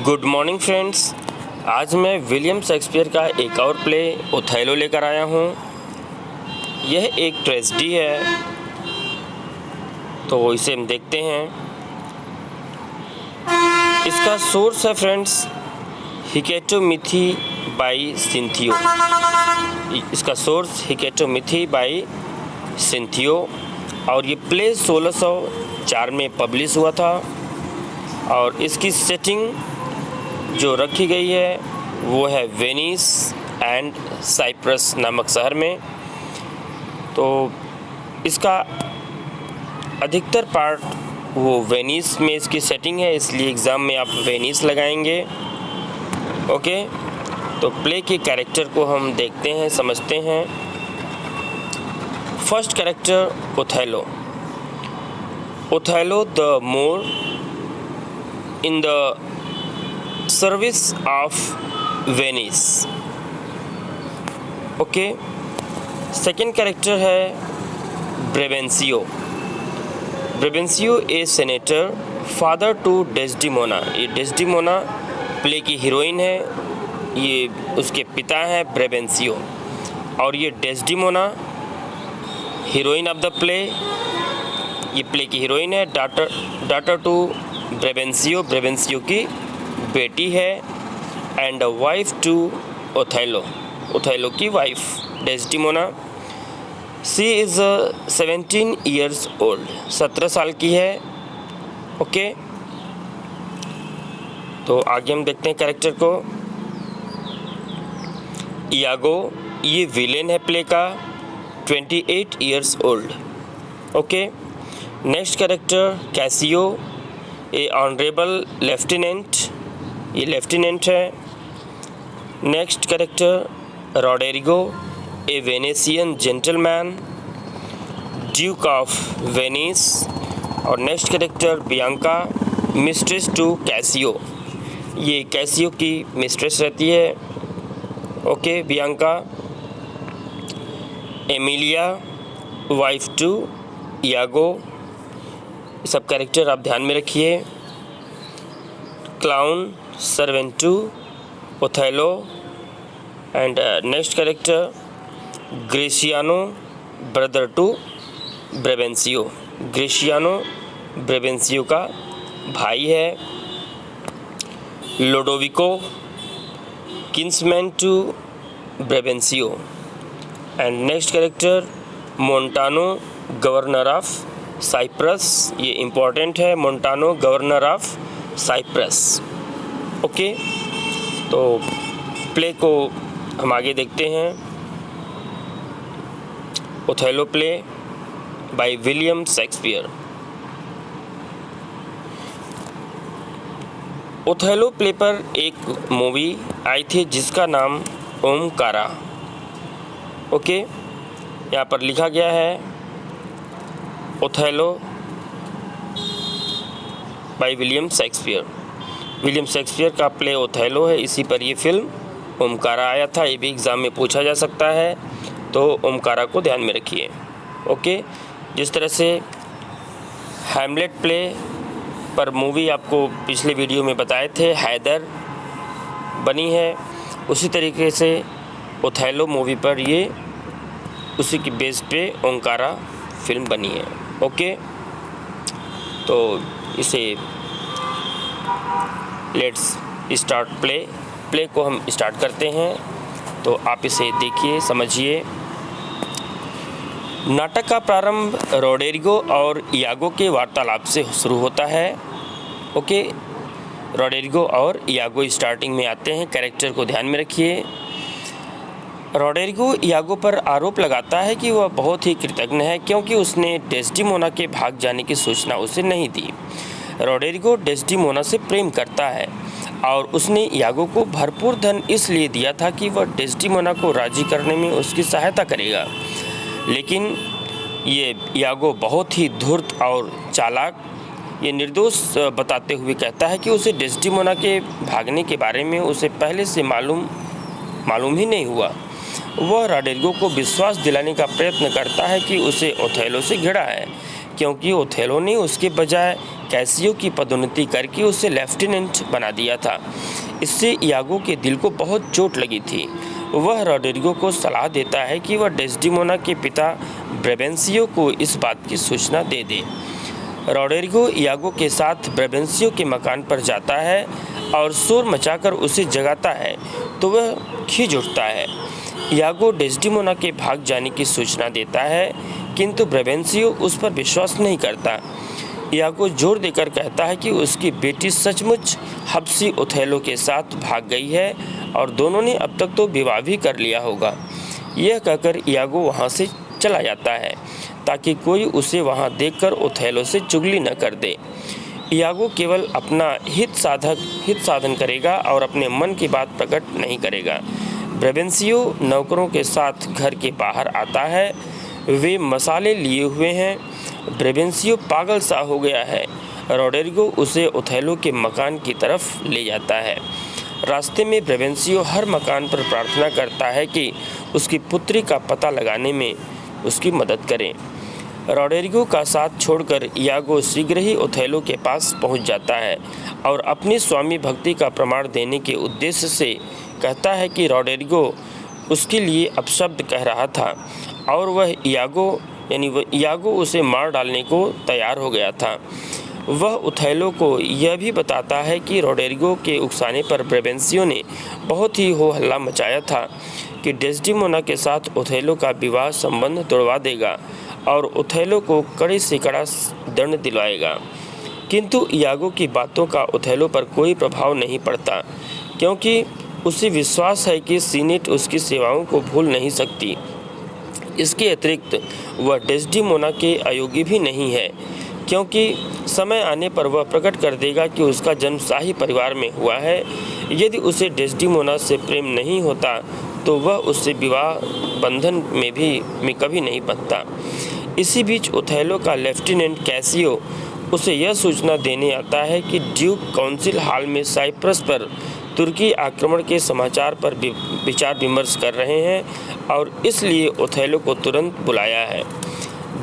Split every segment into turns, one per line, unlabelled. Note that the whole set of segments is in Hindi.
Good morning friends. आज मैं विलियम शेक्सपियर का एक और प्ले ओथेलो लेकर आया हूँ। यह एक ट्रेजेडी है, तो इसे हम देखते हैं। इसका सोर्स है फ्रेंड्स हिकेटो मिथी बाई सिंथियो। इसका सोर्स हिकेटो मिथी बाई सिंथियो और ये प्ले 1604 में पब्लिश हुआ था। और इसकी सेटिंग जो रखी गई है वो है वेनिस एंड साइप्रस नामक शहर में। तो इसका अधिकतर पार्ट वो वेनिस में इसकी सेटिंग है, इसलिए एग्ज़ाम में आप वेनिस लगाएंगे। ओके, तो प्ले के कैरेक्टर को हम देखते हैं, समझते हैं। First character Othello. Othello the Moor in the service of Venice. Okay, second character है Brabantio. Brabantio a senator, father to Desdemona. ये डेस्डिमोना प्ले की हीरोइन है, ये उसके पिता हैं ब्रेवेंसियो। और ये Desdemona heroine of the play, ये प्ले की हीरोइन है। डाटर टू ब्रेवेंसियो, ब्रेवेंसियो की बेटी है। And wife to Othello, Othello की wife Desdemona. She is 17 years old, 17 साल की है। ओके, तो आगे हम देखते हैं कैरेक्टर को। इयागो, ये विलेन है प्ले का, 28 years old. Okay, next character Cassio, a honourable lieutenant, ये लेफ्टिनेंट है। Next character Roderigo, a Venetian gentleman, duke of Venice. और next character Bianca, mistress to Cassio, ये कैसियो की मिस्ट्रेस रहती है। Okay, Bianca. Emilia, wife to Iago. सब कैरेक्टर आप ध्यान में रखिए। Clown, servant to Othello. And next character Gratiano, brother to Brabantio. Gratiano Brabantio का भाई है। Lodovico, kinsman to ब्रेवेंसियो। And next character Montano, governor of Cyprus, ये इम्पोर्टेंट है। Montano, governor of Cyprus. Okay, तो प्ले को हम आगे देखते हैं। Othello play by William Shakespeare. Othello play पर एक मूवी आई थी जिसका नाम ओमकारा। ओके, यहाँ पर लिखा गया है Othello bye William Shakespeare. William Shakespeare का प्ले ओथेलो है, इसी पर ये फिल्म ओमकारा आया था। ये भी एग्ज़ाम में पूछा जा सकता है, तो ओमकारा को ध्यान में रखिए। ओके, जिस तरह से हैमलेट प्ले पर मूवी आपको पिछले वीडियो में बताए थे हैदर बनी है, उसी तरीके से ओथेलो मूवी पर ये उसी की बेस पे ओमकारा फिल्म बनी है। ओके, तो इसे लेट्स स्टार्ट प्ले को हम स्टार्ट करते हैं। तो आप इसे देखिए, समझिए। नाटक का प्रारंभ रॉडेरिगो और इयागो के वार्तालाप से शुरू होता है। ओके, रॉडेरिगो और इयागो स्टार्टिंग में आते हैं। कैरेक्टर को ध्यान में रखिए। रॉडेरिगो इयागो पर आरोप लगाता है कि वह बहुत ही कृतज्ञ है क्योंकि उसने डेस्डिमोना के भाग जाने की सूचना उसे नहीं दी। रॉडेरिगो डेस्डिमोना से प्रेम करता है और उसने इयागो को भरपूर धन इसलिए दिया था कि वह डेस्डिमोना को राजी करने में उसकी सहायता करेगा। लेकिन ये इयागो बहुत ही धूर्त और चालाक, ये निर्दोष बताते हुए कहता है कि उसे डेस्डिमोना के भागने के बारे में उसे पहले से मालूम ही नहीं हुआ। वह रॉडेरिगो को विश्वास दिलाने का प्रयत्न करता है कि उसे ओथेलो से घिरा है, क्योंकि ओथेलो ने उसके बजाय कैसियो की पदोन्नति करके उसे लेफ्टिनेंट बना दिया था। इससे इयागो के दिल को बहुत चोट लगी थी। वह रॉड्रिगो को सलाह देता है कि वह डेस्डिमोना के पिता ब्रेबेंसियो को इस बात की सूचना दे दे। रॉड्रिगो इयागो के साथ ब्रेबेंसियो के मकान पर जाता है और शोर मचाकर उसे जगाता है तो वह खींच उठता है। इयागो डेस्डिमोना के भाग जाने की सूचना देता है, किंतु ब्रेबेंसियो उस पर विश्वास नहीं करता। इयागो जोर देकर कहता है कि उसकी बेटी सचमुच हबसी ओथेलो के साथ भाग गई है और दोनों ने अब तक तो विवाह भी कर लिया होगा। यह कहकर इयागो वहाँ से चला जाता है ताकि कोई उसे वहाँ देखकर ओथेलो से चुगली न कर दे। इयागो केवल अपना हित साधन करेगा और अपने मन की बात प्रकट नहीं करेगा। ब्रेबेंसियो नौकरों के साथ घर के बाहर आता है। वे मसाले लिए हुए हैं। ब्रेबेंसियो पागल सा हो गया है। रॉड्रिगो उसे ओथेलो के मकान की तरफ ले जाता है। रास्ते में ब्रेबेंसियो हर मकान पर प्रार्थना करता है कि उसकी पुत्री का पता लगाने में उसकी मदद करें। रॉड्रिगो का साथ छोड़कर इयागो शीघ्र ही ओथेलो के पास पहुंच जाता है और अपनी स्वामी भक्ति का प्रमाण देने के उद्देश्य से कहता है कि रॉड्रिगो उसके लिए अपशब्द कह रहा था और वह इयागो उसे मार डालने को तैयार हो गया था। वह ओथेलो को यह भी बताता है कि रॉड्रिगो के उकसाने पर ब्रेबेंसियो ने बहुत ही हो हल्ला मचाया था कि डेस्डिमोना के साथ ओथेलो का विवाह संबंध तोड़वा देगा और ओथेलो को कड़े से कड़ा दंड दिलवाएगा। किंतु इयागो की बातों का ओथेलो पर कोई प्रभाव नहीं पड़ता, क्योंकि उसे विश्वास है कि सीनेट उसकी सेवाओं को भूल नहीं सकती। इसके अतिरिक्त वह डेस्डिमोना के अयोग्य भी नहीं है, क्योंकि समय आने पर वह प्रकट कर देगा कि उसका जन्म शाही परिवार में हुआ है। यदि उसे डेस्डिमोना से प्रेम नहीं होता तो वह उससे विवाह बंधन में कभी नहीं बंधता। इसी बीच ओथेलो का लेफ्टिनेंट कैसियो उसे यह सूचना देने आता है कि ड्यूक काउंसिल हॉल में साइप्रस पर तुर्की आक्रमण के समाचार पर विचार विमर्श कर रहे हैं और इसलिए ओथेलो को तुरंत बुलाया है।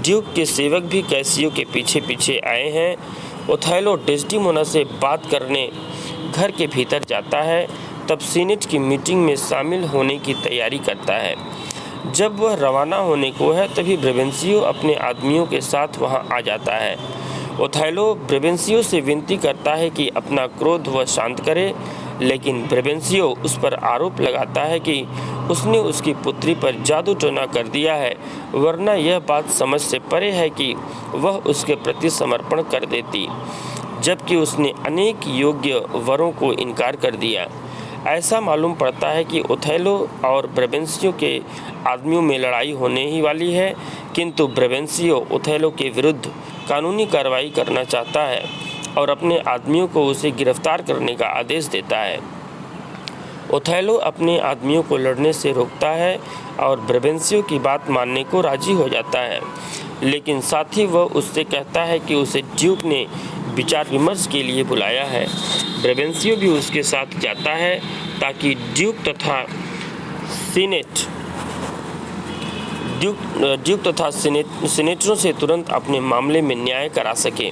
ड्यूक के सेवक भी कैसियो के पीछे पीछे आए हैं। ओथेलो डेस्डिमोना से बात करने घर के भीतर जाता है। तब सीनेट की मीटिंग में शामिल होने की तैयारी करता है। जब वह रवाना होने को है तभी ब्रेबेंसियो अपने आदमियों के साथ वहां आ जाता है। ओथेलो ब्रेबेंसियो से विनती करता है कि अपना क्रोध वह शांत करे, लेकिन ब्रेबेंसियो उस पर आरोप लगाता है कि उसने उसकी पुत्री पर जादू टोना कर दिया है, वरना यह बात समझ से परे है कि वह उसके प्रति समर्पण कर देती, जबकि उसने अनेक योग्य वरों को इनकार कर दिया। ऐसा मालूम पड़ता है कि ओथेलो और ब्रेबेंसियो के आदमियों में लड़ाई होने ही वाली है, किंतु ब्रेबेंसियो ओथेलो के विरुद्ध कानूनी कार्रवाई करना चाहता है और अपने आदमियों को उसे गिरफ्तार करने का आदेश देता है। ओथेलो अपने आदमियों को लड़ने से रोकता है और ब्रेबेंसियो की बात मानने को राजी हो जाता है, लेकिन साथ ही वह उससे कहता है कि उसे ड्यूक ने विचार विमर्श के लिए बुलाया है। ब्रेबेंसियो भी उसके साथ जाता है ताकि ड्यूक तथा सीनेटरों से तुरंत अपने मामले में न्याय करा सके।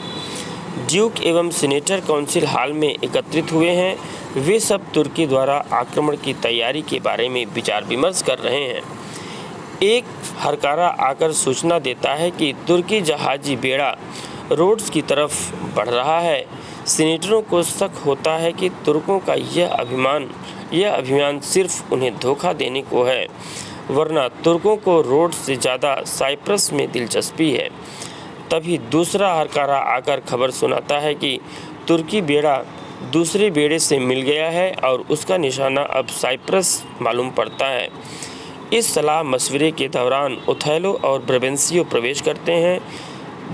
ड्यूक एवं सीनेटर काउंसिल हॉल में एकत्रित हुए हैं। वे सब तुर्की द्वारा आक्रमण की तैयारी के बारे में विचार विमर्श कर रहे हैं। एक हरकारा आकर सूचना देता है कि तुर्की जहाजी बेड़ा रोड्स की तरफ बढ़ रहा है। सीनेटरों को शक होता है कि तुर्कों का यह अभियान सिर्फ उन्हें धोखा देने को है, वरना तुर्कों को रोड्स से ज़्यादा साइप्रस में दिलचस्पी है। तभी दूसरा हरकारा आकर खबर सुनाता है कि तुर्की बेड़ा दूसरे बेड़े से मिल गया है और उसका निशाना अब साइप्रस मालूम पड़ता है। इस सलाह मशवरे के दौरान ओथेलो और ब्रेबेंसियो प्रवेश करते हैं।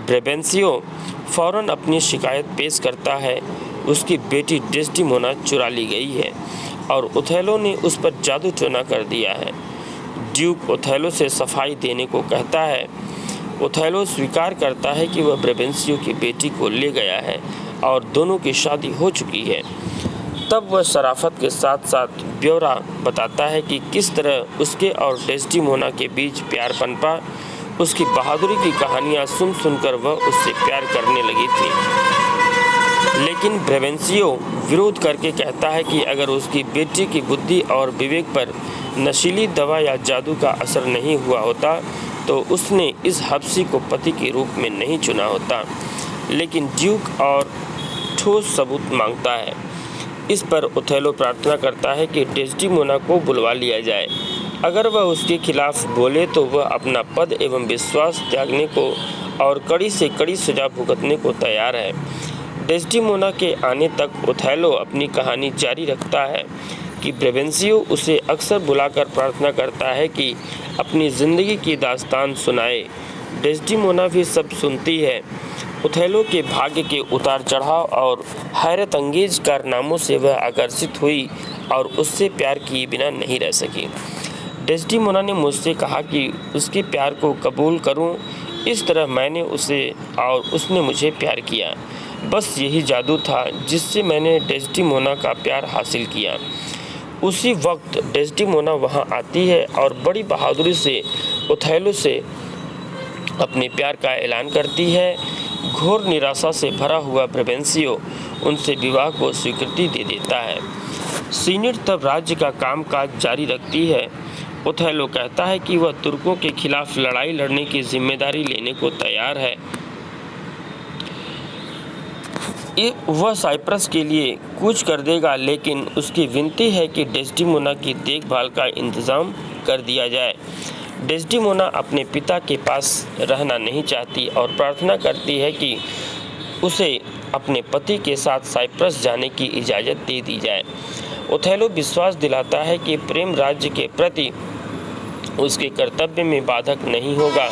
ब्रेबेंसियो फौरन अपनी शिकायत पेश करता है। उसकी बेटी डेस्डिमोना चुरा ली गई है और ओथेलो ने उस पर जादू टोना कर दिया है। ड्यूक ओथेलो से सफाई देने को कहता है। ओथेलो स्वीकार करता है कि वह ब्रेबेंसियो की बेटी को ले गया है और दोनों की शादी हो चुकी है। तब वह शराफत के साथ साथ ब्यौरा बताता है कि किस तरह उसके और डेस्डिमोना के बीच प्यार पनपा। उसकी बहादुरी की कहानियाँ सुन सुनकर वह उससे प्यार करने लगी थी। लेकिन ब्रेवेंसियो विरोध करके कहता है कि अगर उसकी बेटी की बुद्धि और विवेक पर नशीली दवा या जादू का असर नहीं हुआ होता तो उसने इस हब्सी को पति के रूप में नहीं चुना होता। लेकिन ड्यूक और ठोस सबूत मांगता है। इस पर ओथेलो प्रार्थना करता है कि डेस्डिमोना को बुलवा लिया जाए। अगर वह उसके खिलाफ बोले तो वह अपना पद एवं विश्वास त्यागने को और कड़ी से कड़ी सजा भुगतने को तैयार है। डेस्डिमोना के आने तक ओथेलो अपनी कहानी जारी रखता है कि ब्रेवेंसियो उसे अक्सर बुलाकर प्रार्थना करता है कि अपनी ज़िंदगी की दास्तान सुनाए। डेस्डिमोना भी सब सुनती है। ओथेलो के भाग्य के उतार चढ़ाव और हैरत अंगेज कारनामों से वह आकर्षित हुई और उससे प्यार किए बिना नहीं रह सकी। डेस्डिमोना ने मुझसे कहा कि उसके प्यार को कबूल करूं, इस तरह मैंने उसे और उसने मुझे प्यार किया। बस यही जादू था जिससे मैंने डेस्डिमोना का प्यार हासिल किया। उसी वक्त डेस्डिमोना वहां आती है और बड़ी बहादुरी से ओथेलो से अपने प्यार का ऐलान करती है। घोर निराशा से भरा हुआ ब्रेवेंसियो उनसे विवाह को स्वीकृति दे देता है। सीनेट तब राज्य का कामकाज जारी रखती है। ओथेलो कहता है कि वह तुर्कों के खिलाफ लड़ाई लड़ने की जिम्मेदारी लेने को तैयार है। वह साइप्रस के लिए कूच कर देगा, लेकिन उसकी विनती है कि डेस्डिमोना की देखभाल का इंतजाम कर दिया जाए। डेस्डिमोना अपने पिता के पास रहना नहीं चाहती और प्रार्थना करती है कि उसे अपने पति के साथ साइप्रस जाने की इजाज़त दे दी जाए। ओथेलो विश्वास दिलाता है कि प्रेम राज्य के प्रति उसके कर्तव्य में बाधक नहीं होगा।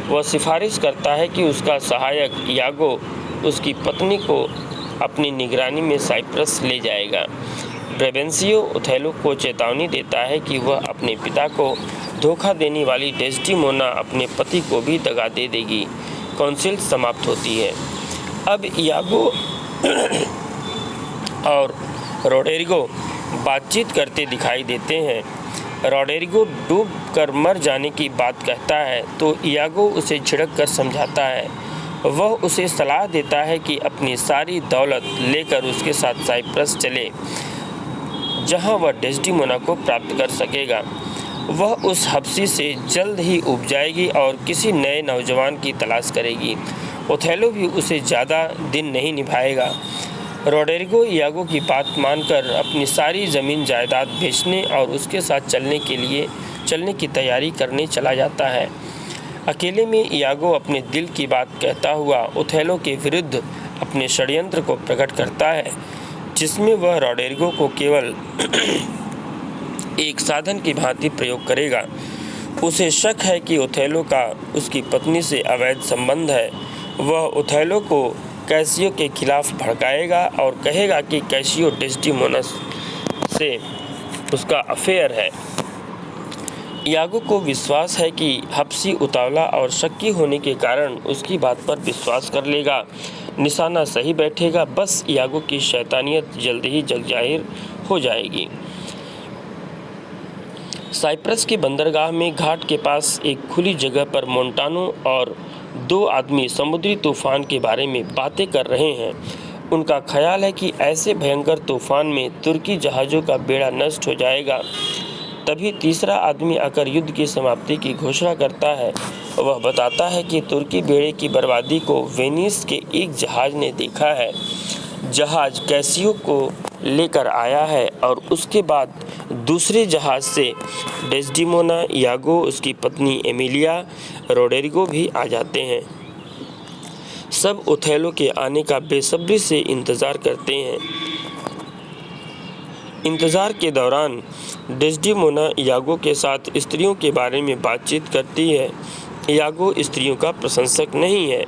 वह सिफारिश करता है कि उसका सहायक यागो उसकी पत्नी को अपनी निगरानी में साइप्रस ले जाएगा। ब्रेवेंसियो ओथेलो को चेतावनी देता है कि वह अपने पिता को धोखा देने वाली डेस्डिमोना अपने पति को भी दगा दे देगी। काउंसिल समाप्त होती है। अब यागो और रोडेरिगो बातचीत करते दिखाई देते हैं। रोडेरिगो डूब कर मर जाने की बात कहता है तो यागो उसे झिड़क कर समझाता है। वह उसे सलाह देता है कि अपनी सारी दौलत लेकर उसके साथ साइप्रस चले, जहां वह डेस्डिमोना को प्राप्त कर सकेगा। वह उस हब्सी से जल्द ही उब जाएगी और किसी नए नौजवान की तलाश करेगी। ओथेलो भी उसे ज़्यादा दिन नहीं निभाएगा। रोडेरिगो यागो की बात मानकर अपनी सारी ज़मीन जायदाद बेचने और उसके साथ चलने की तैयारी करने चला जाता है। अकेले में यागो अपने दिल की बात कहता हुआ ओथेलो के विरुद्ध अपने षड्यंत्र को प्रकट करता है, जिसमें वह रोडेरिगो को केवल एक साधन की भांति प्रयोग करेगा। उसे शक है कि ओथेलो का उसकी पत्नी से अवैध संबंध है। वह ओथेलो को कैसियो के खिलाफ भड़काएगा और कहेगा कि कैसियो डेस्डिमोना से उसका अफेयर है। यागो को विश्वास है कि हब्सी उतावला और शक्की होने के कारण उसकी बात पर विश्वास कर लेगा। निशाना सही बैठेगा। बस यागो की शैतानियत जल्द ही जग जाहिर हो जाएगी। साइप्रस के बंदरगाह में घाट के पास एक खुली जगह पर मोंटानो और दो आदमी समुद्री तूफान के बारे में बातें कर रहे हैं। उनका ख्याल है कि ऐसे भयंकर तूफान में तुर्की जहाज़ों का बेड़ा नष्ट हो जाएगा। तभी तीसरा आदमी आकर युद्ध की समाप्ति की घोषणा करता है। वह बताता है कि तुर्की बेड़े की बर्बादी को वेनिस के एक जहाज़ ने देखा है। जहाज़ कैसियो को लेकर आया है और उसके बाद दूसरे जहाज़ से डेस्डिमोना, यागो, उसकी पत्नी एमिलिया, रोडेरिगो भी आ जाते हैं। सब ओथेलो के आने का बेसब्री से इंतज़ार करते हैं। इंतज़ार के दौरान डेस्डिमोना यागो के साथ स्त्रियों के बारे में बातचीत करती है। यागो स्त्रियों का प्रशंसक नहीं है।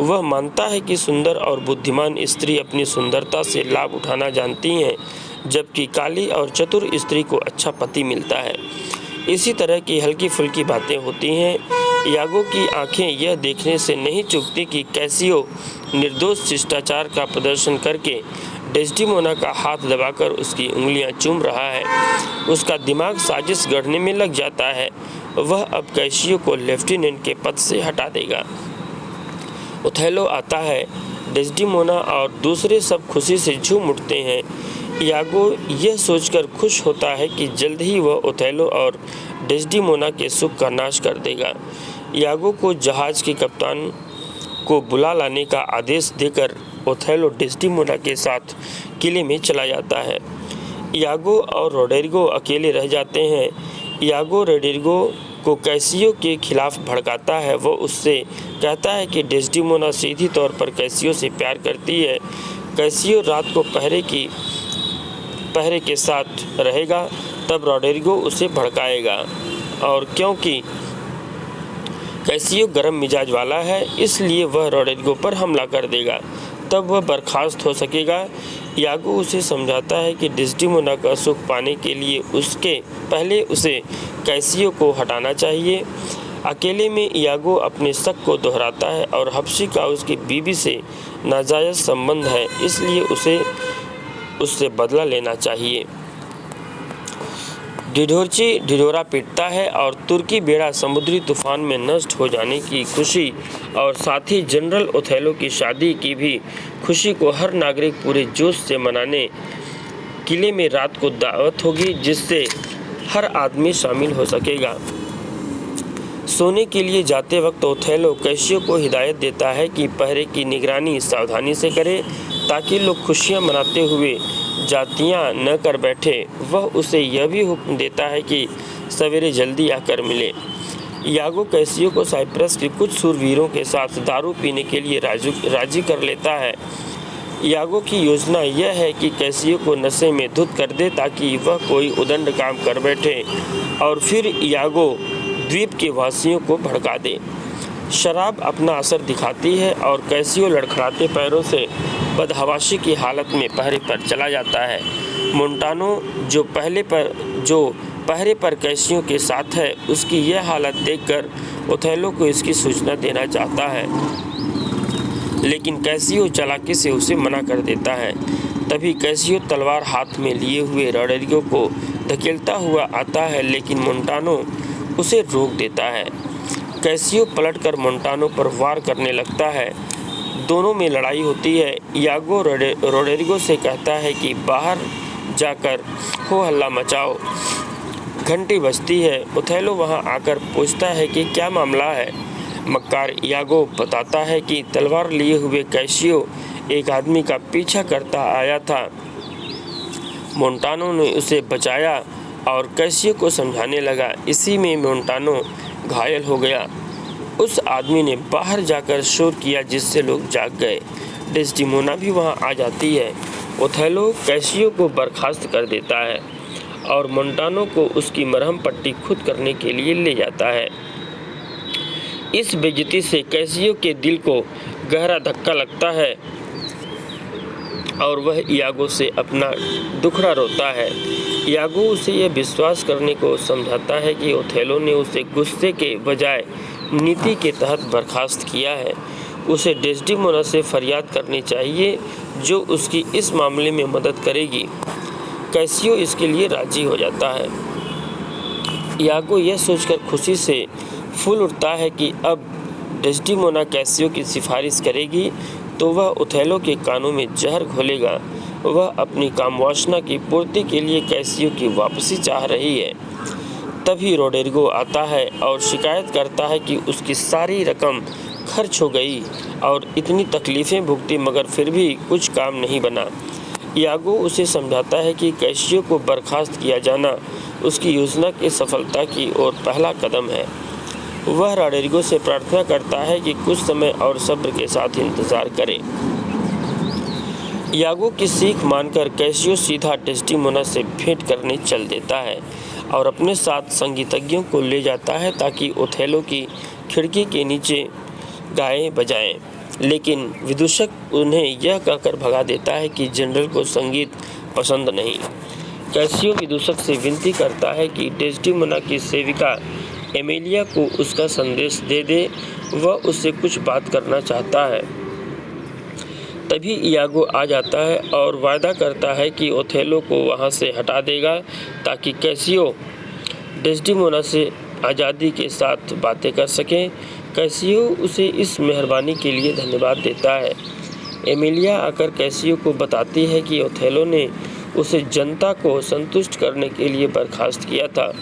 वह मानता है कि सुंदर और बुद्धिमान स्त्री अपनी सुंदरता से लाभ उठाना जानती हैं, जबकि काली और चतुर स्त्री को अच्छा पति मिलता है। इसी तरह की हल्की फुल्की बातें होती हैं। यागो की आंखें यह देखने से नहीं चूकती कि कैसियो निर्दोष शिष्टाचार का प्रदर्शन करके डेस्डिमोना का हाथ दबाकर उसकी उंगलियां चूम रहा है। उसका दिमाग साजिश गढ़ने में लग जाता है। वह अब कैसियो को लेफ्टिनेंट के पद से हटा देगा। ओथेलो आता है। डेस्डिमोना और दूसरे सब खुशी से झूम उठते हैं। यागो यह सोचकर खुश होता है कि जल्द ही वह ओथेलो और डेस्डिमोना के सुख का नाश कर देगा। यागो को जहाज के कप्तान को बुला लाने का आदेश देकर ओथेलो डेस्डिमोना के साथ किले में चला जाता है। यागो और रोड्रिगो अकेले रह जाते हैं। यागो रोड्रिगो को कैसियो के खिलाफ भड़काता है। वो उससे कहता है कि डेस्डिमोना सीधी तौर पर कैसियो से प्यार करती है। कैसियो रात को पहरे के साथ रहेगा, तब रोड्रिगो उसे भड़काएगा, और क्योंकि कैसियो गर्म मिजाज वाला है इसलिए वह रोड्रिगो पर हमला कर देगा, तब वह बर्खास्त हो सकेगा। यागो उसे समझाता है कि डेस्डिमोना का सुख पाने के लिए उसके पहले उसे कैसियो को हटाना चाहिए। अकेले में यागो अपने शक को दोहराता है और हबशी का उसकी बीवी से नाजायज़ संबंध है, इसलिए उसे उससे बदला लेना चाहिए। डिडोर्ची ढिढोरा पीटता है और तुर्की बेड़ा समुद्री तूफान में नष्ट हो जाने की खुशी और साथ ही जनरल ओथेलो की शादी की भी खुशी को हर नागरिक पूरे जोश से मनाने किले में रात को दावत होगी, जिससे हर आदमी शामिल हो सकेगा। सोने के लिए जाते वक्त ओथेलो कैसियो को हिदायत देता है कि पहरे की निगरानी सावधानी से करे, ताकि लोग खुशियां मनाते हुए जातियां न कर बैठे। वह उसे यह भी हुक्म देता है कि सवेरे जल्दी आकर मिले। यागो कैसियो को साइप्रस के कुछ शूरवीरों के साथ दारू पीने के लिए राजी कर लेता है। यागो की योजना यह है कि कैसियो को नशे में धुत कर दे, ताकि वह कोई उदंड काम कर बैठे और फिर यागो द्वीप के वासियों को भड़का दे। शराब अपना असर दिखाती है और कैसियो लड़खड़ाते पैरों से बदहवासी की हालत में पहरे पर चला जाता है। मोंटानो जो पहरे पर कैसियो के साथ है, उसकी यह हालत देखकर ओथेलो को इसकी सूचना देना चाहता है, लेकिन कैसियो चालाकी से उसे मना कर देता है। तभी कैसियो तलवार हाथ में लिए हुए रोड्रिगो को धकेलता हुआ आता है, लेकिन मोंटानो उसे रोक देता है। कैसियो पलटकर मोंटानो पर वार करने लगता है। दोनों में लड़ाई होती है। यागो रोड्रिगो से कहता है कि बाहर जाकर हो हल्ला मचाओ। घंटी बजती है। ओथेलो वहां आकर पूछता है कि क्या मामला है। मक्कार यागो बताता है कि तलवार लिए हुए कैसियो एक आदमी का पीछा करता आया था। मोंटानो ने उसे बचाया और कैसियो को समझाने लगा। इसी में मोंटानो घायल हो गया। उस आदमी ने बाहर जाकर शोर किया, जिससे लोग जाग गए। डेस्डिमोना भी वहां आ जाती है। ओथेलो कैसियो को बर्खास्त कर देता है और मोंटानो को उसकी मरहम पट्टी खुद करने के लिए ले जाता है। इस बेइज्जती से कैसियो के दिल को गहरा धक्का लगता है और वह यागो से अपना दुखड़ा रोता है। यागो उसे यह विश्वास करने को समझाता है कि ओथेलो ने उसे गुस्से के बजाय नीति के तहत बर्खास्त किया है। उसे डेस्डिमोना से फरियाद करनी चाहिए, जो उसकी इस मामले में मदद करेगी। कैसियो इसके लिए राजी हो जाता है। यागो यह सोचकर खुशी से फूल उठता है कि अब डेस्डिमोना कैसियो की सिफारिश करेगी तो वह ओथेलो के कानों में जहर घोलेगा। वह अपनी कामवासना की पूर्ति के लिए कैसियो की वापसी चाह रही है। तभी रोड्रिगो आता है और शिकायत करता है कि उसकी सारी रकम खर्च हो गई और इतनी तकलीफ़ें भुगती, मगर फिर भी कुछ काम नहीं बना। यागो उसे समझाता है कि कैसियो को बर्खास्त किया जाना उसकी योजना की सफलता की ओर पहला कदम है। वह रोड्रिगो से प्रार्थना करता है कि कुछ समय और सब्र के साथ इंतज़ार करे। यागो की सीख मानकर कैसियो सीधा डेस्डिमोना से भेंट करने चल देता है और अपने साथ संगीतज्ञों को ले जाता है, ताकि ओथेलो की खिड़की के नीचे गाएं बजाएं। लेकिन विदूषक उन्हें यह कहकर भगा देता है कि जनरल को संगीत पसंद नहीं। कैसियो विदूषक से विनती करता है कि डेस्डिमोना की सेविका एमेलिया को उसका संदेश दे दे, वह उससे कुछ बात करना चाहता है। तभी इयागो आ जाता है और वायदा करता है कि ओथेलो को वहाँ से हटा देगा ताकि कैसियो डेस्डिमोना से आज़ादी के साथ बातें कर सकें। कैसियो उसे इस मेहरबानी के लिए धन्यवाद देता है। एमिलिया आकर कैसियो को बताती है कि ओथेलो ने उसे जनता को संतुष्ट करने के लिए बर्खास्त किया था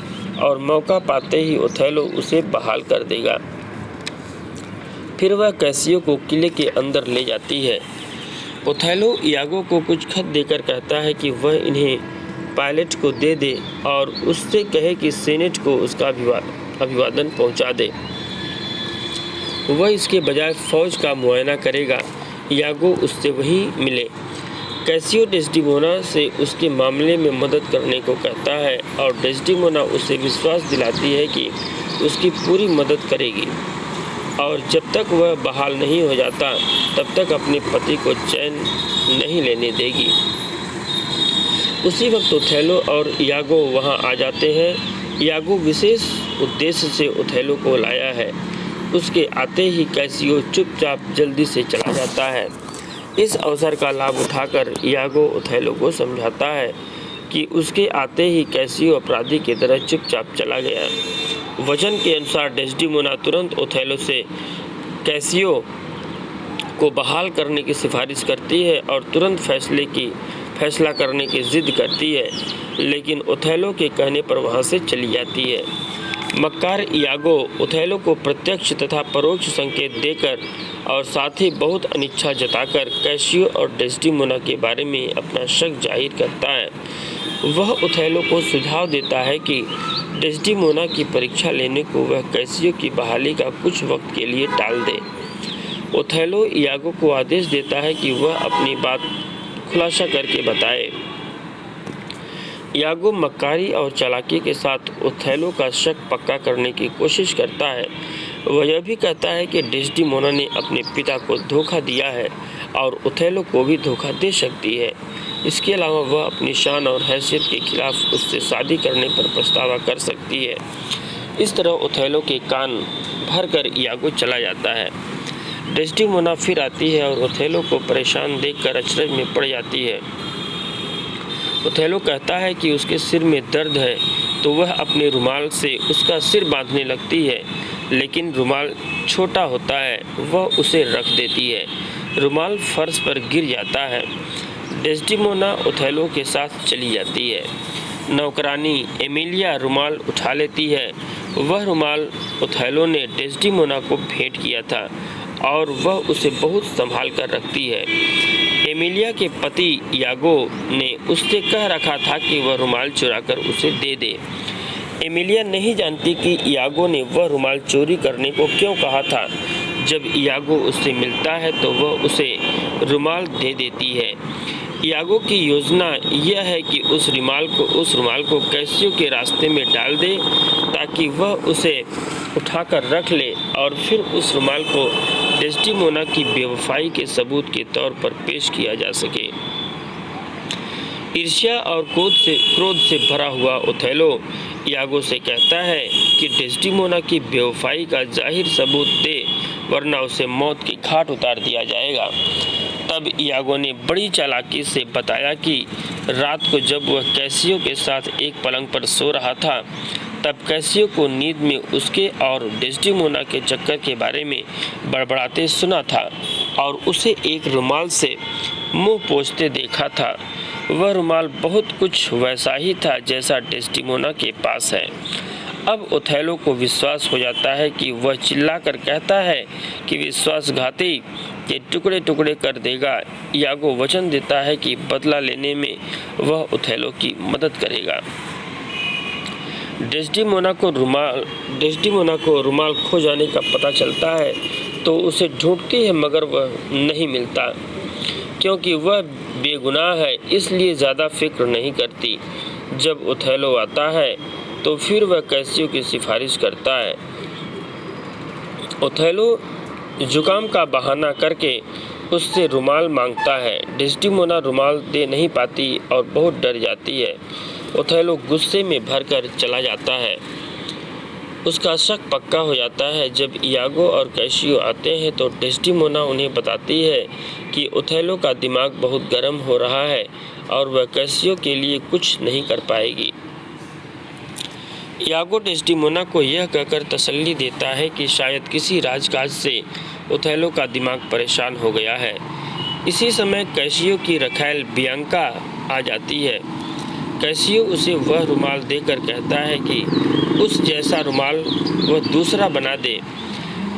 और मौका पाते ही ओथेलो उसे बहाल कर देगा। फिर वह कैसियो को किले के अंदर ले जाती है। ओथेलो इयागो को कुछ खत देकर कहता है कि वह इन्हें पायलट को दे दे और उससे कहे कि सेनेट को उसका अभिवादन पहुंचा दे। वह इसके बजाय फौज का मुआयना करेगा। इयागो उससे वही मिले। कैसियो डेस्डिमोना से उसके मामले में मदद करने को कहता है और डेस्डिमोना उसे विश्वास दिलाती है कि उसकी पूरी मदद करेगी और जब तक वह बहाल नहीं हो जाता तब तक अपने पति को चैन नहीं लेने देगी। उसी वक्त ओथेलो और इयागो वहां आ जाते हैं। इयागो विशेष उद्देश्य से ओथेलो को लाया है। उसके आते ही कैसियो चुपचाप जल्दी से चला जाता है। इस अवसर का लाभ उठाकर इयागो ओथेलो को समझाता है कि उसके आते ही कैसियो अपराधी की तरह चुपचाप चला गया। वचन के अनुसार डेस्डिमोना तुरंत ओथेलो से कैसियो को बहाल करने की सिफारिश करती है और तुरंत फैसला करने की जिद करती है, लेकिन ओथेलो के कहने पर वहां से चली जाती है। मक्कार इयागो ओथेलो को प्रत्यक्ष तथा परोक्ष संकेत देकर और साथ ही बहुत अनिच्छा जताकर कैसियो और डेस्डिमोना के बारे में अपना शक जाहिर करता है। वह ओथेलो को सुझाव देता है कि डेस्डिमोना की परीक्षा लेने को वह कैसियो की बहाली का कुछ वक्त के लिए टाल दे। ओथेलो इयागो को आदेश देता है कि वह अपनी बात खुलासा करके बताए। इयागो मक्कारी और चालाकी के साथ ओथेलो का शक पक्का करने की कोशिश करता है। वह यह भी कहता है कि डेस्डिमोना ने अपने पिता को धोखा दिया है और ओथेलो को भी धोखा दे सकती है। इसके अलावा वह अपनी शान और हैसियत के खिलाफ उससे शादी करने पर पछतावा कर सकती है। इस तरह ओथेलो के कान भरकर इयागो चला जाता है। डेस्डिमोना फिर आती है और ओथेलो को परेशान देखकर अचरज में पड़ जाती है। ओथेलो कहता है कि उसके सिर में दर्द है तो वह अपने रुमाल से उसका सिर बांधने लगती है, लेकिन रुमाल छोटा होता है। वह उसे रख देती है। रुमाल फर्श पर गिर जाता है। डेस्डिमोना ओथेलो के साथ चली जाती है। नौकरानी एमिलिया रुमाल उठा लेती है। वह रुमाल ओथेलो ने डेस्डिमोना को भेंट किया था और वह उसे बहुत संभाल कर रखती है। एमिलिया के पति इयागो ने उससे कह रखा था कि वह रुमाल चुराकर उसे दे दे। एमिलिया नहीं जानती कि इयागो ने वह रुमाल चोरी करने को क्यों कहा था। जब इयागो उससे मिलता है तो वह उसे रुमाल दे देती है। इयागो की योजना यह है कि उस रुमाल को कैसियो के रास्ते में डाल दे ताकि वह उसे उठाकर रख ले और फिर उस रुमाल को डेस्डिमोना की बेवफाई के सबूत के तौर पर पेश किया जा सके। ईर्ष्या और क्रोध से भरा हुआ ओथेलो इयागो से कहता है कि डेस्डिमोना की बेवफाई का जाहिर सबूत दे, वरना उसे मौत की घाट उतार दिया जाएगा। तब इयागो ने बड़ी चालाकी से बताया कि रात को जब वह कैसियो के साथ एक पलंग पर सो रहा था, तब कैसियो को नींद में उसके और डेस्डिमोना के चक्कर के बारे में बड़बड़ाते सुना था और उसे एक रुमाल से मुंह पोंछते देखा था। वह रुमाल बहुत कुछ वैसा ही था जैसा डेस्डिमोना के पास है। अब ओथेलो को विश्वास हो जाता है कि वह चिल्लाकर कहता है कि विश्वासघाती के टुकड़े टुकड़े कर देगा। इयागो वचन देता है कि बदला लेने में वह ओथेलो की मदद करेगा। डेस्डिमोना को रुमाल खो जाने का पता चलता है तो उसे ढूंढती है, मगर वह नहीं मिलता। क्योंकि वह बेगुनाह है इसलिए ज़्यादा फिक्र नहीं करती। जब ओथेलो आता है तो फिर वह कैसियो की सिफारिश करता है। ओथेलो जुकाम का बहाना करके उससे रुमाल मांगता है। डेस्डिमोना रुमाल दे नहीं पाती और बहुत डर जाती है। ओथेलो गुस्से में भरकर चला जाता है। उसका शक पक्का हो जाता है। जब इयागो और कैशियो आते हैं तो डेस्डिमोना उन्हें बताती है कि ओथेलो का दिमाग बहुत गर्म हो रहा है और वह कैशियो के लिए कुछ नहीं कर पाएगी। इयागो डेस्डिमोना को यह कहकर तसल्ली देता है कि शायद किसी राजकाज से ओथेलो का दिमाग परेशान हो गया है। इसी समय कैशियो की रखैल बियांका आ जाती है। कैशियो उसे वह रुमाल देकर कहता है कि उस जैसा रुमाल वह दूसरा बना दे।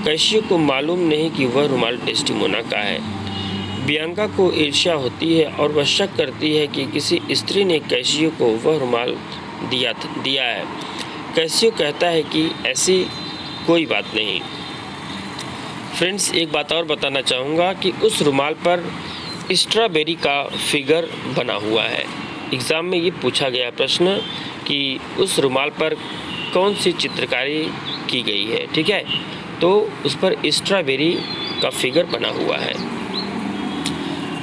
कैशियो को मालूम नहीं कि वह रुमाल डेस्डिमोना का है। बियांका को ईर्ष्या होती है और वह शक करती है कि किसी स्त्री ने कैशियो को वह रुमाल दिया है। कैशियो कहता है कि ऐसी कोई बात नहीं। फ्रेंड्स, एक बात और बताना चाहूँगा कि उस रुमाल पर स्ट्रॉबेरी का फिगर बना हुआ है। एग्ज़ाम में ये पूछा गया प्रश्न कि उस रुमाल पर कौन सी चित्रकारी की गई है, ठीक है, तो उस पर स्ट्रॉबेरी का फिगर बना हुआ है।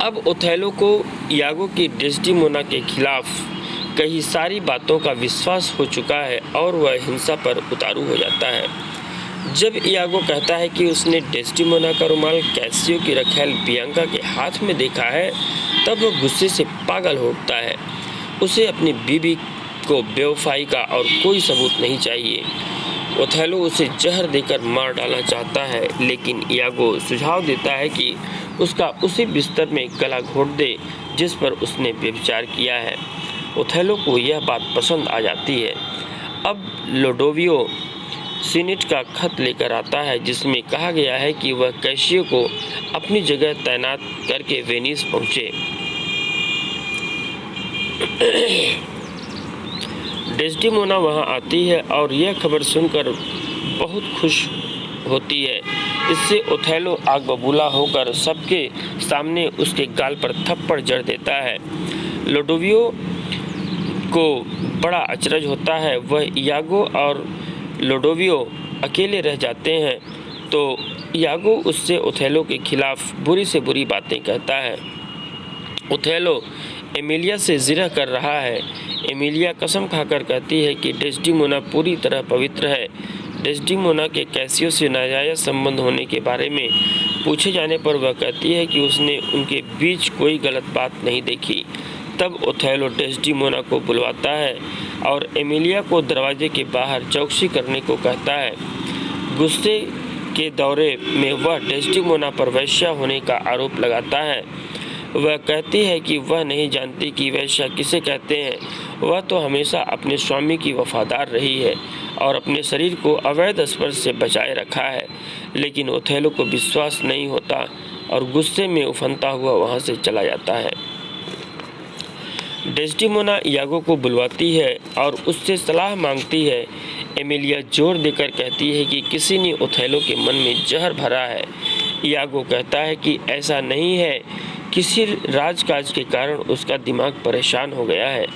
अब ओथेलो को इयागो की डेस्डिमोना के खिलाफ कई सारी बातों का विश्वास हो चुका है और वह हिंसा पर उतारू हो जाता है। जब इयागो कहता है कि उसने डेस्डिमोना का रुमाल कैशियो की रखैल बियांका के हाथ में देखा है, तब वह गुस्से से पागल हो उठता है। उसे अपनी बीवी को बेवफाई का और कोई सबूत नहीं चाहिए। ओथेलो उसे जहर देकर मार डालना चाहता है, लेकिन इयागो सुझाव देता है कि उसका उसी बिस्तर में गला घोट दे जिस पर उसने व्यभिचार किया है। ओथेलो को यह बात पसंद आ जाती है। अब लोडोवियो सीनेट का खत लेकर आता है जिसमें कहा गया है कि वह कैशियो को अपनी जगह तैनात करके वेनिस पहुँचे। डेस्डिमोना वहां आती है और यह खबर सुनकर बहुत खुश होती है। इससे ओथेलो आग बबूला होकर सबके सामने उसके गाल पर थप्पड़ जड़ देता है। लोडोवियो को बड़ा अचरज होता है। वह इयागो और लोडोवियो अकेले रह जाते हैं तो इयागो उससे ओथेलो के खिलाफ बुरी से बुरी बातें कहता है। ओथेलो एमिलिया से जिरह कर रहा है। एमिलिया कसम खाकर कहती है कि डेस्डिमोना पूरी तरह पवित्र है। डेस्डिमोना के कैशियो से नाजायज संबंध होने के बारे में पूछे जाने पर वह कहती है कि उसने उनके बीच कोई गलत बात नहीं देखी। तब ओथेलो डेस्डिमोना को बुलवाता है और एमिलिया को दरवाजे के बाहर चौकसी करने को कहता है। गुस्से के दौरे में वह डेस्डिमोना पर वेश्या होने का आरोप लगाता है। वह कहती है कि वह नहीं जानती कि वेश्या किसे कहते हैं। वह तो हमेशा अपने स्वामी की वफादार रही है और अपने शरीर को अवैध स्पर्श से बचाए रखा है। लेकिन ओथेलो को विश्वास नहीं होता और गुस्से में उफनता हुआ वहां से चला जाता है। डेस्डिमोना इयागो को बुलवाती है और उससे सलाह मांगती है। एमिलिया जोर देकर कहती है कि किसी ने ओथेलो के मन में जहर भरा है। इयागो कहता है कि ऐसा नहीं है, किसी राजकाज के कारण उसका दिमाग परेशान हो गया है।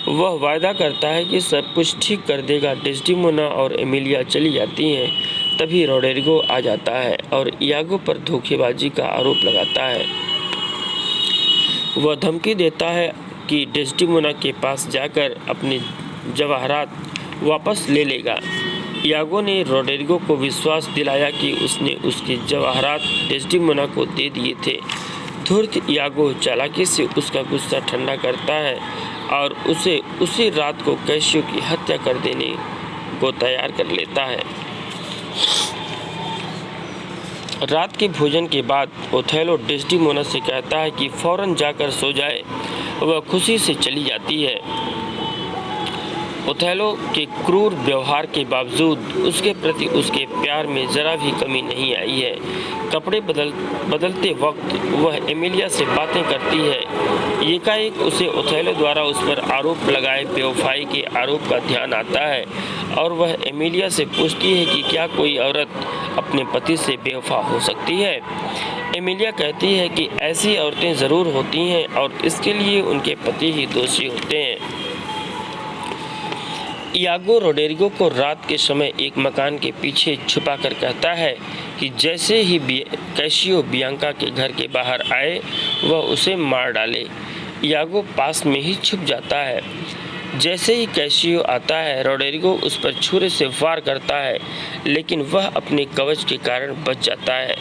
वह वायदा करता है कि सब कुछ ठीक कर देगा। डेस्डिमोना और एमिलिया चली जाती हैं। तभी रोड्रिगो आ जाता है और इयागो पर धोखेबाजी का आरोप लगाता है। वह धमकी देता है कि डेस्डिमोना के पास जाकर अपने जवाहरात वापस ले लेगा। इयागो ने रोड्रिगो को विश्वास दिलाया कि उसने उसके जवाहरात डेस्डिमोना को दे दिए थे। धूर्त इयागो चालाकी से उसका गुस्सा ठंडा करता है और उसे उसी रात को कैशियो की हत्या कर देने को तैयार कर लेता है। रात के भोजन के बाद ओथेलो डेस्डिमोना से कहता है कि फौरन जाकर सो जाए। वह खुशी से चली जाती है। ओथेलो के क्रूर व्यवहार के बावजूद उसके प्रति उसके प्यार में ज़रा भी कमी नहीं आई है। कपड़े बदलते वक्त वह एमिलिया से बातें करती है। एकाएक उसे ओथेलो द्वारा उस पर आरोप लगाए बेवफाई के आरोप का ध्यान आता है और वह एमिलिया से पूछती है कि क्या कोई औरत अपने पति से बेवफा हो सकती है। एमिलिया कहती है कि ऐसी औरतें ज़रूर होती हैं और इसके लिए उनके पति ही दोषी होते हैं। इयागो रोड्रिगो को रात के समय एक मकान के पीछे छुपाकर कहता है कि जैसे ही कैशियो बियांका के घर के बाहर आए वह उसे मार डाले। इयागो पास में ही छुप जाता है। जैसे ही कैसियो आता है, रोड्रिगो उस पर छुरे से वार करता है, लेकिन वह अपने कवच के कारण बच जाता है।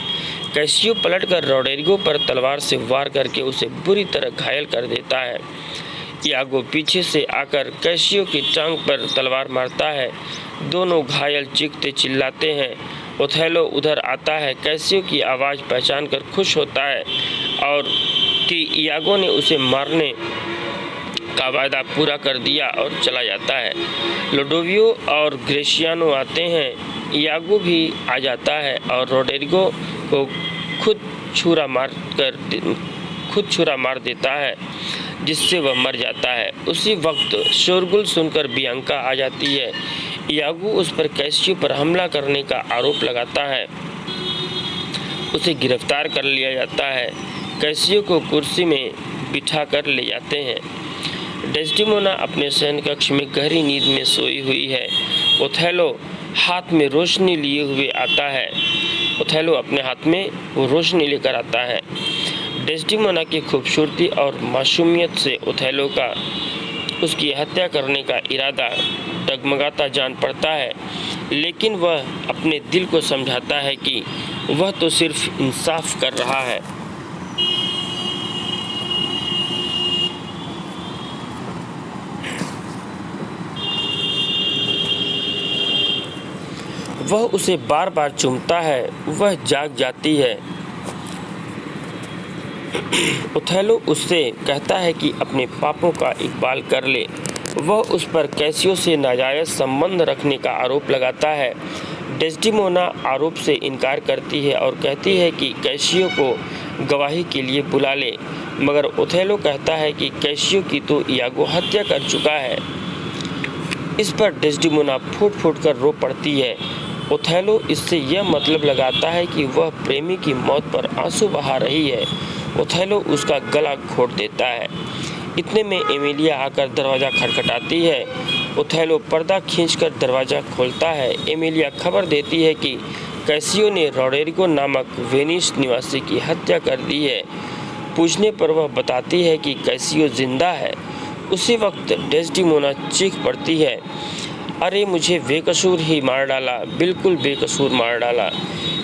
कैसियो पलटकर रोड्रिगो पर तलवार से वार करके उसे बुरी तरह घायल कर देता है। यागो पीछे से आकर कैसियो की टांग पर तलवार मारता है। दोनों घायल चीखते चिल्लाते हैं। ओथेलो उधर आता है, कैसियो की आवाज़ पहचान कर खुश होता है और कि यागो ने उसे मारने का वादा पूरा कर दिया और चला जाता है। लोडोवियो और ग्रेशियानो आते हैं। यागो भी आ जाता है और रोड्रिगो को खुद छुरा मार देता है, जिससे वह मर जाता है। उसी वक्त शोरगुल सुनकर बियांका आ जाती है। यागो उस पर कैसियो पर हमला करने का आरोप लगाता है। उसे गिरफ्तार कर लिया जाता है। कैसियो को कुर्सी में बिठा कर ले जाते हैं। डेस्डिमोना अपने शयन कक्ष में गहरी नींद में सोई हुई है। ओथेलो हाथ में रोशनी लिए हुए आता है। ओथेलो अपने हाथ में वो रोशनी लेकर आता है। डेस्डिमोना की खूबसूरती और मासूमियत से ओथेलो का उसकी हत्या करने का इरादा डगमगाता जान पड़ता है, लेकिन वह अपने दिल को समझाता है कि वह तो सिर्फ इंसाफ कर रहा है। वह उसे बार बार चूमता है। वह जाग जाती है। ओथेलो उससे कहता है कि अपने पापों का इकबाल कर ले। वह उस पर कैसियो से नाजायज़ संबंध रखने का आरोप लगाता है। डेस्डिमोना आरोप से इनकार करती है और कहती है कि कैसियो को गवाही के लिए बुला ले, मगर ओथेलो कहता है कि कैसियो की तो यागो हत्या कर चुका है। इस पर डेस्डिमोना फूट फूट कर रो पड़ती है। ओथेलो इससे यह मतलब लगाता है कि वह प्रेमी की मौत पर आंसू बहा रही है। ओथेलो उसका गला घोट देता है। इतने में एमिलिया आकर दरवाज़ा खटखटाती है। ओथेलो पर्दा खींचकर दरवाज़ा खोलता है। एमिलिया खबर देती है कि कैसियो ने रोड्रिगो नामक वेनिस निवासी की हत्या कर दी है। पूछने पर वह बताती है कि कैसियो जिंदा है। उसी वक्त डेस्डिमोना चीख पड़ती है, अरे मुझे बेकसूर ही मार डाला, बिल्कुल बेकसूर मार डाला।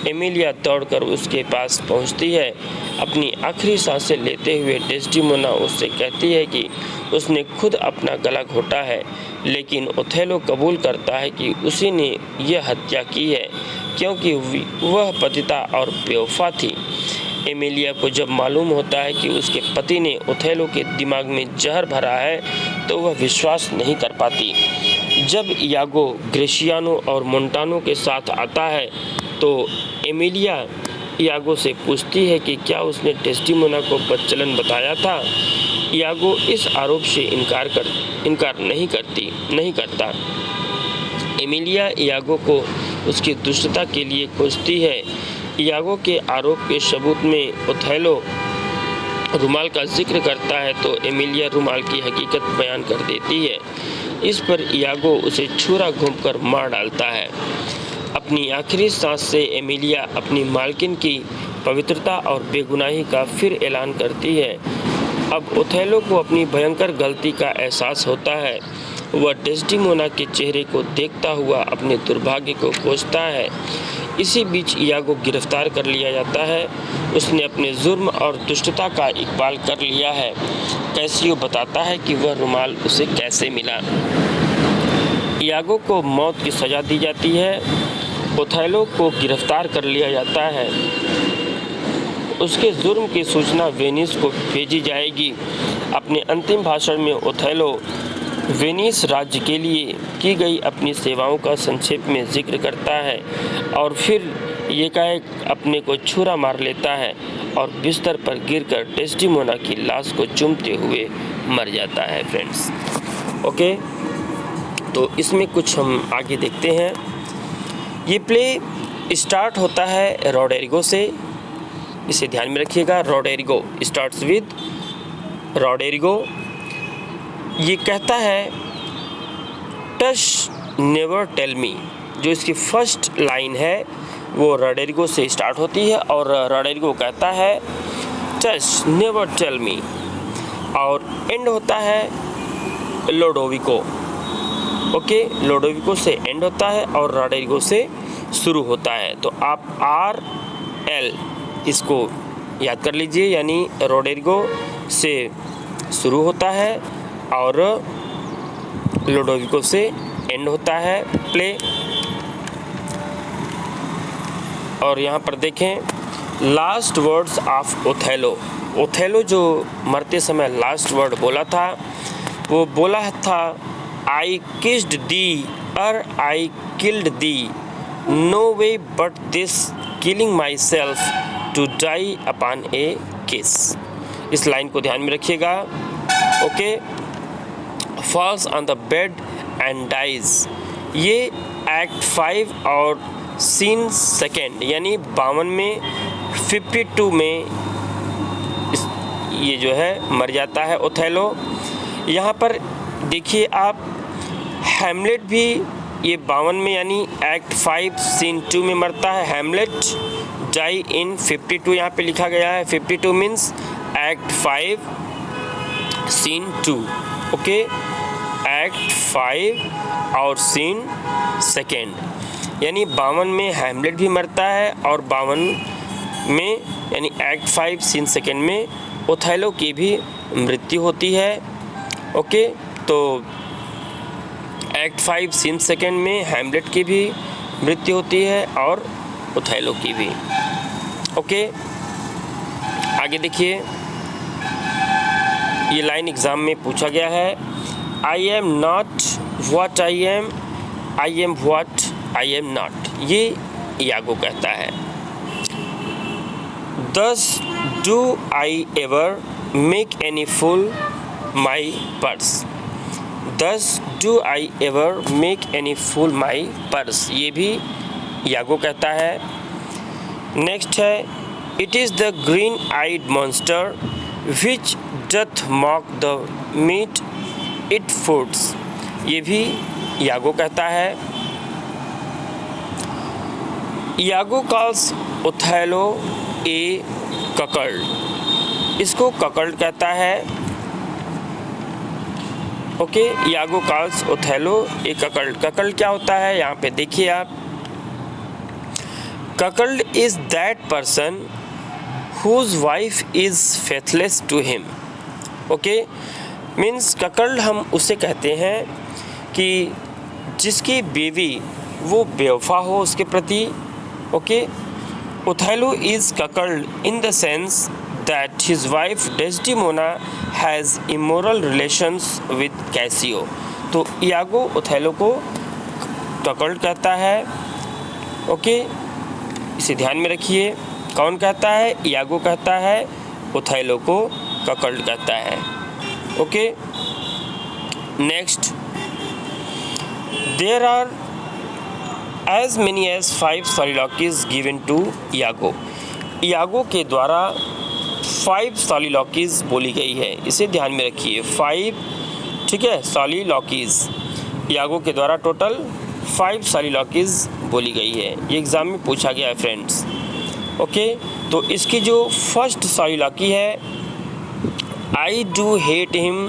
एमिलिया दौड़कर उसके पास पहुंचती है। अपनी आखिरी सांसें लेते हुए डेस्डिमोना उससे कहती है कि उसने खुद अपना गला घोटा है, लेकिन ओथेलो कबूल करता है कि उसी ने यह हत्या की है, क्योंकि वह पतिता और बेवफा थी। एमिलिया को जब मालूम होता है कि उसके पति ने ओथेलो के दिमाग में जहर भरा है, तो वह विश्वास नहीं कर पाती। जब यागो ग्रेशियानो और मोंटानो के साथ आता है, तो एमिलिया यागो से पूछती है कि क्या उसने डेस्डिमोना को बदचलन बताया था। यागो इस आरोप से इनकार नहीं करता। एमिलिया यागो को उसकी दुष्टता के लिए खोजती है। यागो के आरोप के सबूत में ओथेलो रुमाल का जिक्र करता है, तो एमिलिया रुमाल की हकीकत बयान कर देती है। इस पर यागो उसे छुरा घूंपकर मार डालता है। अपनी आखिरी सांस से एमिलिया अपनी मालकिन की पवित्रता और बेगुनाही का फिर ऐलान करती है। अब ओथेलो को अपनी भयंकर गलती का एहसास होता है। वह डेस्डिमोना के चेहरे को देखता हुआ अपने दुर्भाग्य को कोसता है। इसी बीच यागो गिरफ्तार कर लिया जाता है। उसने अपने जुर्म और दुष्टता का इकबाल कर लिया है। कैसियो बताता है कि वह रुमाल उसे कैसे मिला। यागो को मौत की सज़ा दी जाती है। ओथेलो को गिरफ्तार कर लिया जाता है। उसके जुर्म की सूचना वेनिस को भेजी जाएगी। अपने अंतिम भाषण में ओथेलो वेनिस राज्य के लिए की गई अपनी सेवाओं का संक्षेप में जिक्र करता है और फिर एकाएक अपने को छुरा मार लेता है और बिस्तर पर गिरकर डेस्डिमोना की लाश को चूमते हुए मर जाता है। फ्रेंड्स, ओके, तो इसमें कुछ हम आगे देखते हैं। ये प्ले स्टार्ट होता है रोड्रिगो से, इसे ध्यान में रखिएगा। Rodrigo starts with Rodrigo. ये कहता है टच नेवर टेल मी। जो इसकी फर्स्ट लाइन है वो रोड्रिगो से स्टार्ट होती है और रोड्रिगो कहता है टच नेवर टेल मी, और एंड होता है लोडोविको। ओके, लोडोविको से एंड होता है और रॉड्रिगो से शुरू होता है। तो आप RL इसको याद कर लीजिए, यानी रोड्रिगो से शुरू होता है और लोडोविको से एंड होता है। प्ले। और यहाँ पर देखें last words of Othello. Othello जो मरते समय लास्ट वर्ड बोला था, वो बोला था आई किस्ड दी और I killed thee, no way but this killing myself to die upon a kiss. इस लाइन को ध्यान में रखिएगा। Okay, falls on the bed and dies, ये एक्ट 5 और सीन सेकेंड यानी 52 में 52 में ये जो है मर जाता है ओथेलो। यहाँ पर देखिए आप, हैमलेट भी ये 52 में यानी एक्ट 5 सीन 2 में मरता है। हैमलेट डाई इन 52 यहाँ पे लिखा गया है। 52 means act 5 scene 2। Okay, act 5 और सीन सेकेंड, यानी 52 में हैमलेट भी मरता है और 52 में यानी एक्ट 5 सीन सेकेंड में ओथेलो की भी मृत्यु होती है। ओके, तो एक्ट 5 सीन सेकेंड में हैमलेट की भी मृत्यु होती है और ओथेलो की भी। ओके, आगे देखिए, ये लाइन एग्ज़ाम में पूछा गया है। I am not what I am, I am what I am not, ये यागो कहता है। Thus do I ever make any fool my purse, Thus do I ever make any fool my purse, ये भी यागो कहता है। नेक्स्ट है It is the green-eyed monster which doth mock the meat it foods, ये भी यागो कहता है। Iago calls Othello a cuckold, इसको ककल्ड कहता है। Okay, Iago calls Othello a cuckold. Cuckold क्या होता है यहाँ पे देखिए आप, cuckold is that person whose wife is faithless to him. Okay, means cuckold हम उसे कहते हैं कि जिसकी बीवी वो बेवफा हो उसके प्रति। Okay, Othello is cuckold in the sense that his wife Desdemona has immoral relations with Casio. तो यागो ओथेलो को ककल्ड कहता है। ओके, इसे ध्यान में रखिए, कौन कहता है? यागो कहता है, ओथेलो को ककल्ड कहता है। Okay, next, there are as many as 5 soliloquies given to Iago. Iago के द्वारा 5 soliloquies बोली गई है, इसे ध्यान में रखिए। 5, ठीक है, soliloquies, यागो के द्वारा टोटल 5 soliloquies बोली गई है। ये एग्ज़ाम में पूछा गया है फ्रेंड्स। ओके, तो इसकी जो फर्स्ट soliloquy है, I do hate him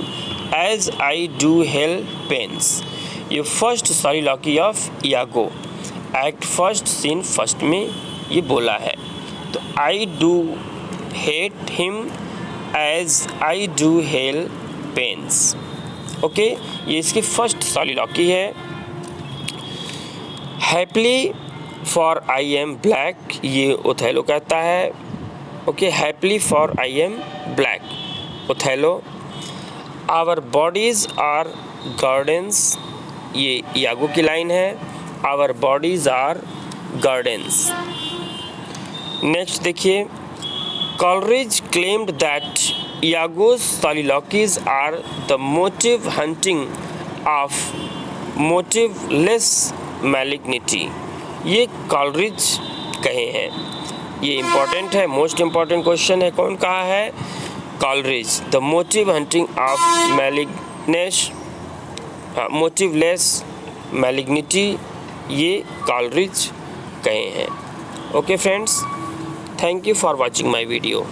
as I do hell pains, ये first soliloquy of Iago act 1 scene 1 में ये बोला है। तो I do hate him as I do hell pains. Okay, ये इसकी फर्स्ट soliloquy है। Happily for I am black, ये ओथेलो कहता है। Okay, happily for I am black, Othello. Our bodies are gardens, ये यागो की लाइन है। Our bodies are gardens. Next देखिए, Coleridge claimed that Iago's soliloquies are the motive hunting of motiveless malignity, ये कॉलरिज कहे हैं। ये इम्पॉर्टेंट है, मोस्ट इम्पॉर्टेंट क्वेश्चन है। कौन कहा है? Coleridge, the motive hunting of malignance, motiveless malignity, ये कॉलरिज कहे हैं। Okay friends, thank you for watching my video.